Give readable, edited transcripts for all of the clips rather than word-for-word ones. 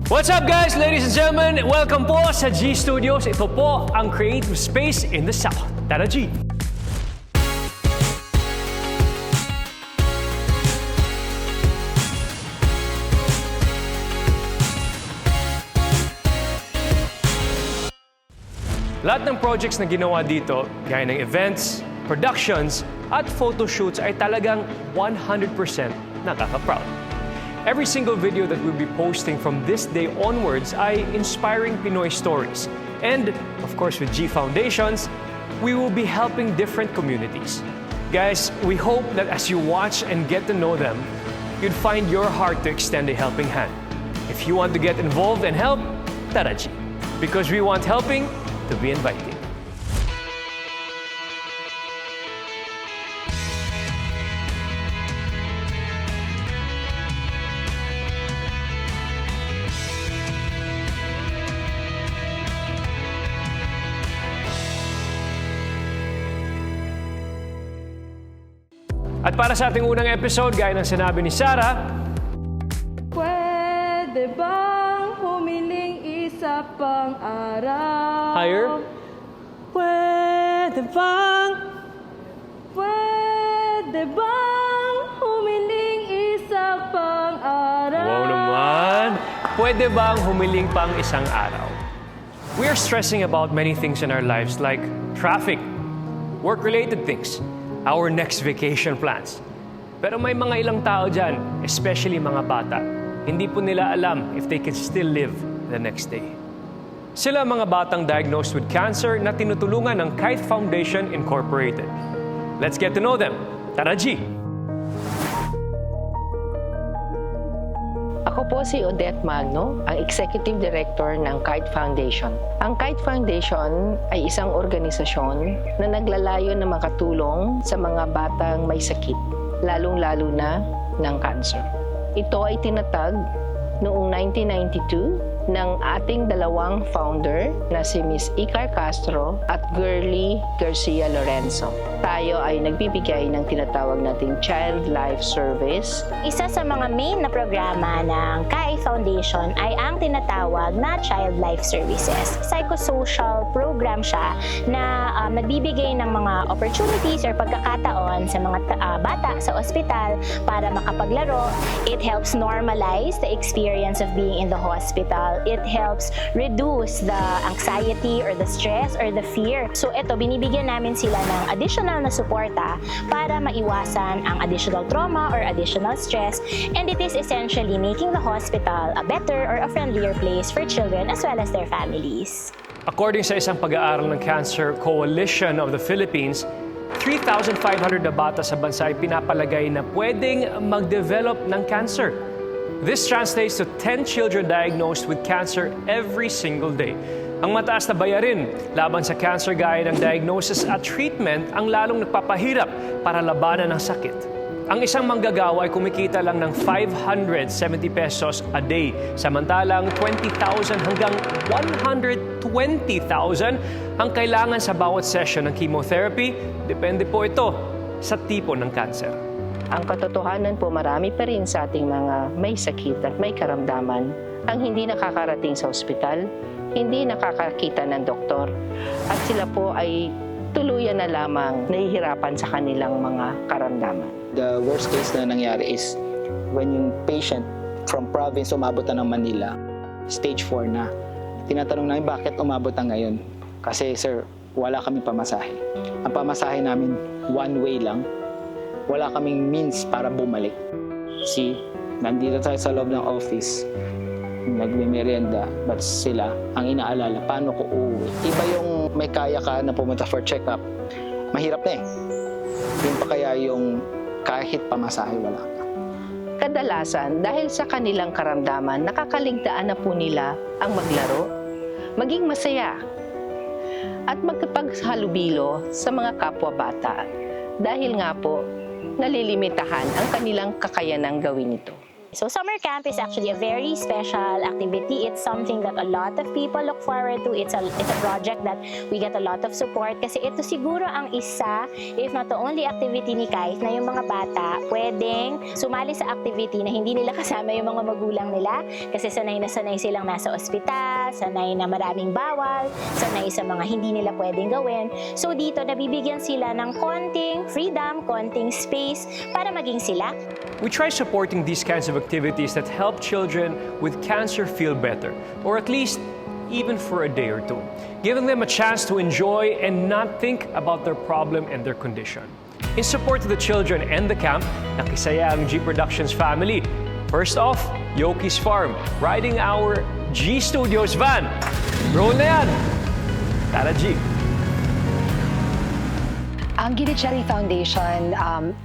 What's up guys, ladies and gentlemen? Welcome po sa G Studios. Ito po ang creative space in the South. Tara G! Lahat ng projects na ginawa dito, gaya ng events, productions, at photoshoots ay talagang 100% nakaka-proud. Every single video that we'll be posting from this day onwards ay inspiring Pinoy stories. And, of course, with G Foundations, we will be helping different communities. Guys, we hope that as you watch and get to know them, you'd find your heart to extend a helping hand. If you want to get involved and help, tara G. Because we want helping to be inviting. At para sa ating unang episode, gaya ng sinabi ni Sarah, Pwede bang humiling isa pang araw? higher. Pwede bang humiling isa pang araw? Wow naman! Pwede bang humiling pang isang araw? We are stressing about many things in our lives like traffic, work-related things, our next vacation plans. Pero may mga ilang tao dyan, especially mga bata, hindi po nila alam if they can still live the next day. Sila mga batang diagnosed with cancer na tinutulungan ng Kite Foundation Incorporated. Let's get to know them. Tara G! Ako po si Odette Magno, ang Executive Director ng Kite Foundation. Ang Kite Foundation ay isang organisasyon na naglalayo na makatulong sa mga batang may sakit, lalong-lalo na ng cancer. Ito ay tinatag noong 1992 ng ating dalawang founder na si Miss Icar Castro at Girly Garcia Lorenzo. Tayo ay nagbibigay ng tinatawag nating Child Life Service. Isa sa mga main na programa ng KAI Foundation ay ang tinatawag na Child Life Services. Psychosocial program siya na nagbibigay ng mga opportunities or pagkakataon sa mga bata sa ospital para makapaglaro. It helps normalize the experience of being in the hospital. It helps reduce the anxiety or the stress or the fear. So ito, binibigyan namin sila ng additional na suporta para maiwasan ang additional trauma or additional stress, and it is essentially making the hospital a better or a friendlier place for children as well as their families. According sa isang pag-aaral ng Cancer Coalition of the Philippines, 3,500 na bata sa bansa ay pinapalagay na pwedeng mag-develop ng cancer. This translates to 10 children diagnosed with cancer every single day. Ang mataas na bayarin laban sa cancer gaya ng diagnosis at treatment ang lalong nagpapahirap para labanan ang sakit. Ang isang manggagawa ay kumikita lang ng 570 pesos a day, samantalang 20,000 hanggang 120,000 ang kailangan sa bawat session ng chemotherapy. Depende po ito sa tipo ng cancer. Ang katotohanan po, marami pa rin sa ating mga may sakit at may karamdaman ang hindi nakakarating sa ospital, hindi nakakakita ng doktor, at sila po ay tuluyan na lamang nahihirapan sa kanilang mga karamdaman. The worst case na nangyari is when yung patient from province umabot na ng Manila, stage 4 na. Tinatanong namin bakit umabot na ngayon. Kasi sir, wala kaming pamasahe. Ang pamasahe namin one way lang. Wala kaming means para bumalik. See, nandito tayo sa loob ng office, nagme-merienda, but sila ang inaalala, paano ko uuwi? Iba yung may kaya ka na pumunta for check-up, mahirap na eh. Yung pa kaya yung kahit pamasahe wala ka. Kadalasan, dahil sa kanilang karamdaman, nakakaligtaan na po nila ang maglaro, maging masaya, at magkapaghalubilo sa mga kapwa-bata. Dahil nga po, nalilimitahan ang kanilang kakayanang gawin ito. So summer camp is actually a very special activity. It's something that a lot of people look forward to. It's a project that we get a lot of support kasi ito siguro ang isa, if not the only activity ni Kaith na yung mga bata pwedeng sumali sa activity na hindi nila kasama yung mga magulang nila kasi sanay na sanay silang nasa ospital, sanay na maraming bawal, sanay sa mga hindi nila pwedeng gawin. So dito nabibigyan sila ng konting freedom, konting space para maging sila. We try supporting these kinds of activities that help children with cancer feel better, or at least even for a day or two, giving them a chance to enjoy and not think about their problem and their condition. In support of the children and the camp, nakisaya ang G Productions family. First off, Yoki's Farm, riding our G Studios van. Roll na yan! Tara, G! Ang Giddy-Cherry Foundation,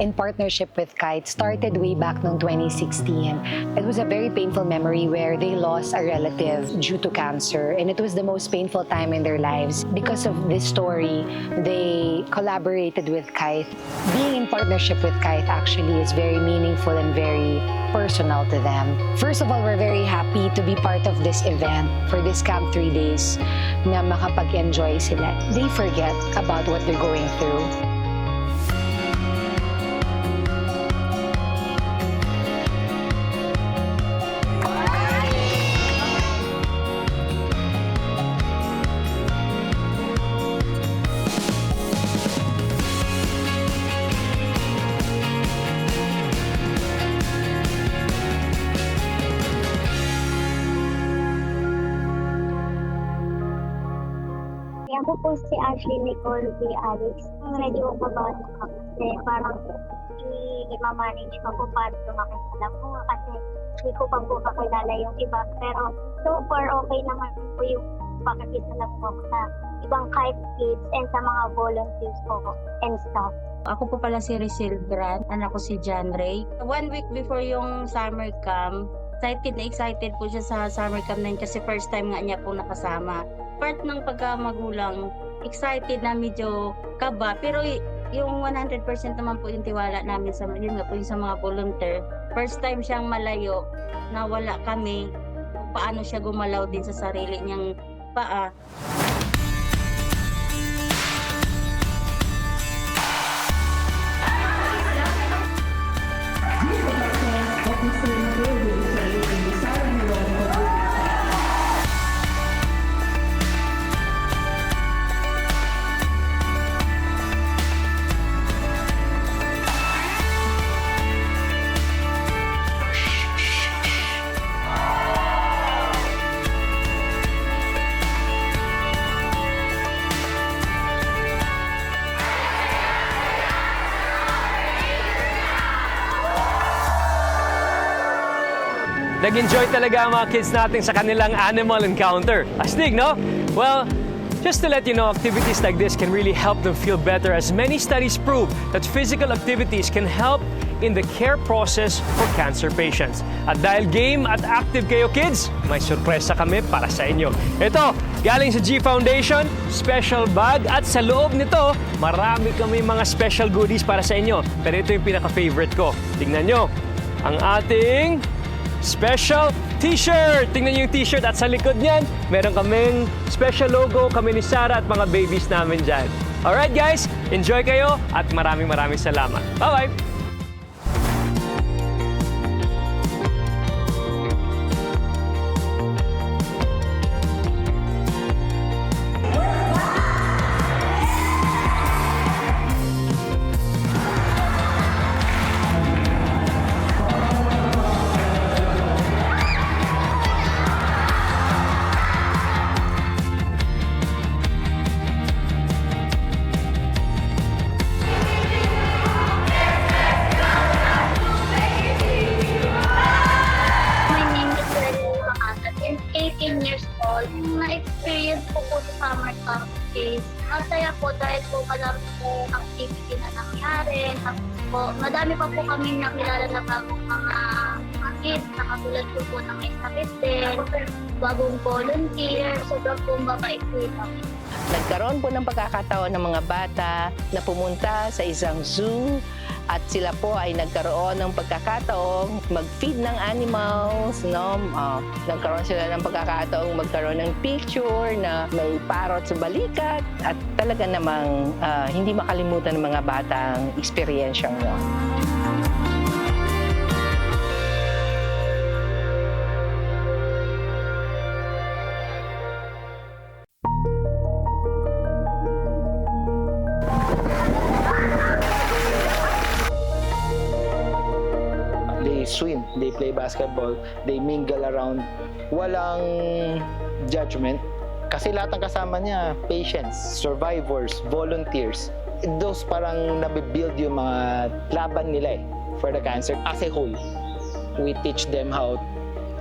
in partnership with Kite, started way back noong 2016. It was a very painful memory where they lost a relative due to cancer, and it was the most painful time in their lives. Because of this story, they collaborated with Kite. Being in partnership with Kite actually is very meaningful and very personal to them. First of all, we're very happy to be part of this event for this Camp 3 days na makapag-enjoy sila. They forget about what they're going through. Ako po si Ashley Nicole B. Alex. Medyo mabahan ako kasi parang i-manage pa po paano makikita po kasi hindi ko pa po kakilala yung iba. Pero so far okay naman po yung pakikita na po sa ibang Kite kids and sa mga volunteers po and staff. Ako po pala si Rizil Grant, anak ko si John Ray. 1 week before yung summer camp, excited po siya sa summer camp na yun kasi first time nga niya po nakasama. Part ng pagkamagulang, excited na medyo kaba, pero yung 100% naman po yung tiwala namin sa yun nga po yung sa mga volunteer. First time siyang malayo, nawala kami, paano siya gumalaw din sa sarili niyang paa. Nag-enjoy talaga ang mga kids natin sa kanilang animal encounter. Astig, no? Well, just to let you know, activities like this can really help them feel better as many studies prove that physical activities can help in the care process for cancer patients. At dahil game at active kayo kids, may sorpresa kami para sa inyo. Ito, galing sa G Foundation, special bag at sa loob nito, marami kami mga special goodies para sa inyo. Pero ito yung pinaka-favorite ko. Tingnan nyo, ang ating special t-shirt! Tingnan niyo yung t-shirt at sa likod niyan, meron kaming special logo kami ni Sarah at mga babies namin dyan. Alright guys, enjoy kayo at maraming salamat. Bye-bye! Na-experience ko po sa summer camp is masaya po dahil po marami po activity na nangyari. Tapos po, madami pa po kami nakilala na bagong mga kids na katulad po ng isa 15, bagong volunteer. Sobrang po mabait po kami. Nagkaroon po ng pagkakataon ng mga bata na pumunta sa isang zoo at sila po ay nagkaroon ng pagkakataong mag-feed ng animals, no? Nagkaroon sila ng pagkakataong magkaroon ng picture na may parrot sa balikat at talaga namang hindi makalimutan ng mga batang eksperyensyang yun. They swim, they play basketball, they mingle around. Walang judgment. Kasi lahat ng kasama niya, patients, survivors, volunteers. Those parang nabibuild yung mga laban nila for the cancer. As a whole, we teach them how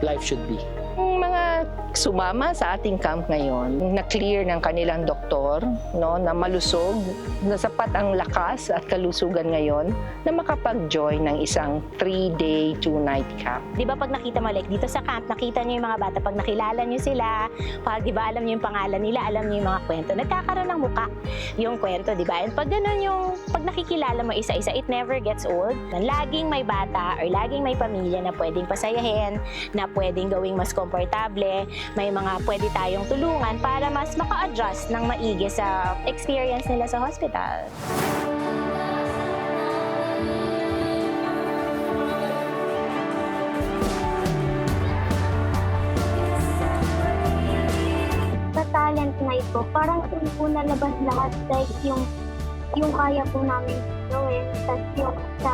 life should be. Yung mga sumama sa ating camp ngayon, na-clear ng kanilang doktor, no, na malusog, na sapat ang lakas at kalusugan ngayon na makapag-join ng isang 3-day, 2-night camp. Di ba pag nakita mo, like dito sa camp, nakita niyo yung mga bata, pag nakilala niyo sila, pag di ba alam niyo yung pangalan nila, alam niyo yung mga kwento, nagkakaroon ng muka yung kwento, di ba? And pag ganun yung, pag nakikilala mo isa-isa, it never gets old. Laging may bata or laging may pamilya na pwedeng pasayahin, na pwedeng gawing mas komportable, may mga pwede tayong tulungan para mas maka-adjust ng maigi sa experience nila sa hospital. Sa talent night po, parang doon po nalabas lahat, like yung kaya po namin gawin, tapos yung sa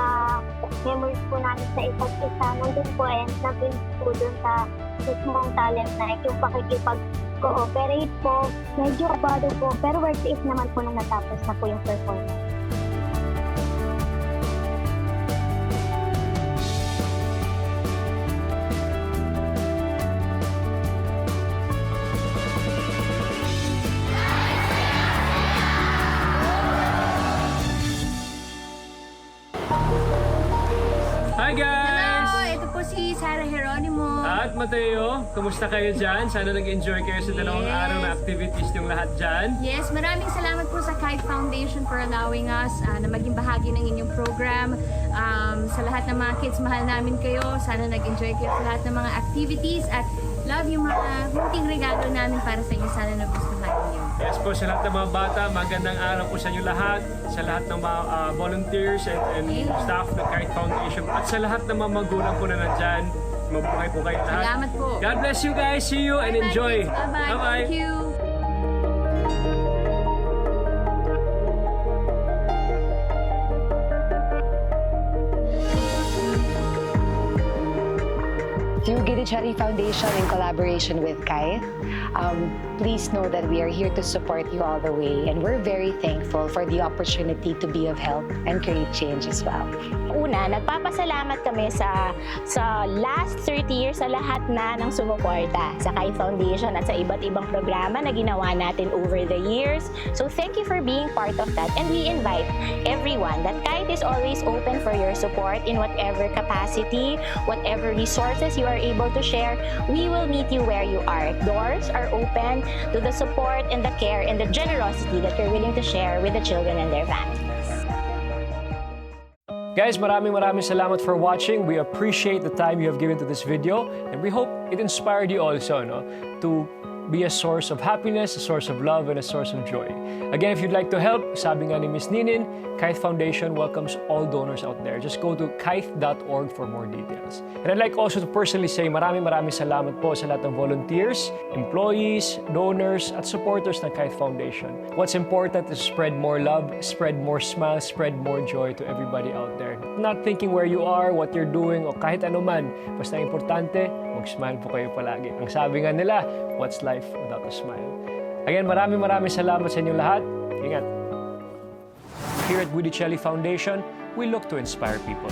memories po namin sa isa't isa, nandun po and nandun po dun sa mismong talent night, yung pakikipag-cooperate po, medyo kabado po, pero worth it naman po nung natapos na po yung performance. Hi guys! Hello! Ito po si Sarah Geronimo. At Mateo, kumusta kayo dyan? Sana nag-enjoy kayo sa dalawang Yes. araw na activities yung lahat dyan. Yes, maraming salamat po sa Kite Foundation for allowing us na maging bahagi ng inyong program. Sa lahat ng mga kids, mahal namin kayo. Sana nag-enjoy kayo sa lahat ng mga activities at love yung mga munting regalo namin para sa inyo. Sana nagustuhan niyo. Yes po, sa lahat ng mga bata, magandang araw po sa inyo lahat. Sa lahat ng mga volunteers and staff ng Kite Foundation. At sa lahat ng mga magulang po na nandyan, mabuhay po kayo lahat. Salamat po. God bless you guys. See you and Bye-bye, enjoy. kids. Bye-bye. Bye-bye. Thank you. Through Gidichari Foundation in collaboration with Kite, please know that we are here to support you all the way, and we're very thankful for the opportunity to be of help and create change as well. Una, nagpapasalamat kami sa last 30 years sa lahat na ng sumuporta sa Kite Foundation at sa iba't ibang programa na ginawa natin over the years. So thank you for being part of that, and we invite everyone that Kite is always open for your support in whatever capacity, whatever resources you are able to share. We will meet you where you are. Doors are open to the support and the care and the generosity that you're willing to share with the children and their families. Guys, maraming salamat for watching. We appreciate the time you have given to this video, and we hope it inspired you also, no, to be a source of happiness, a source of love, and a source of joy. Again, if you'd like to help, sabi nga ni Ms. Ninin, Kite Foundation welcomes all donors out there. Just go to kite.org for more details. And I'd like also to personally say maraming salamat po sa lahat ng volunteers, employees, donors, at supporters ng Kite Foundation. What's important is spread more love, spread more smiles, spread more joy to everybody out there. Not thinking where you are, what you're doing, o kahit ano man, basta importante, mag-smile po kayo palagi. Ang sabi nga nila, what's life without a smile? Again, maraming salamat sa inyong lahat. Ingat! Here at Guidicelli Foundation, we look to inspire people.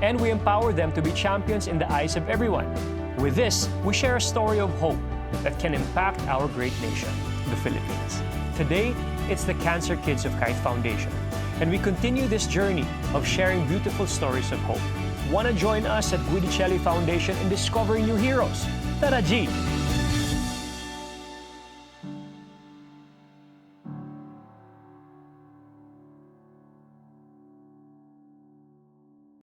And we empower them to be champions in the eyes of everyone. With this, we share a story of hope that can impact our great nation, the Philippines. Today, it's the Cancer Kids of Kite Foundation. And we continue this journey of sharing beautiful stories of hope. Want to join us at Guidicelli Foundation in discovering new heroes? Tara, G!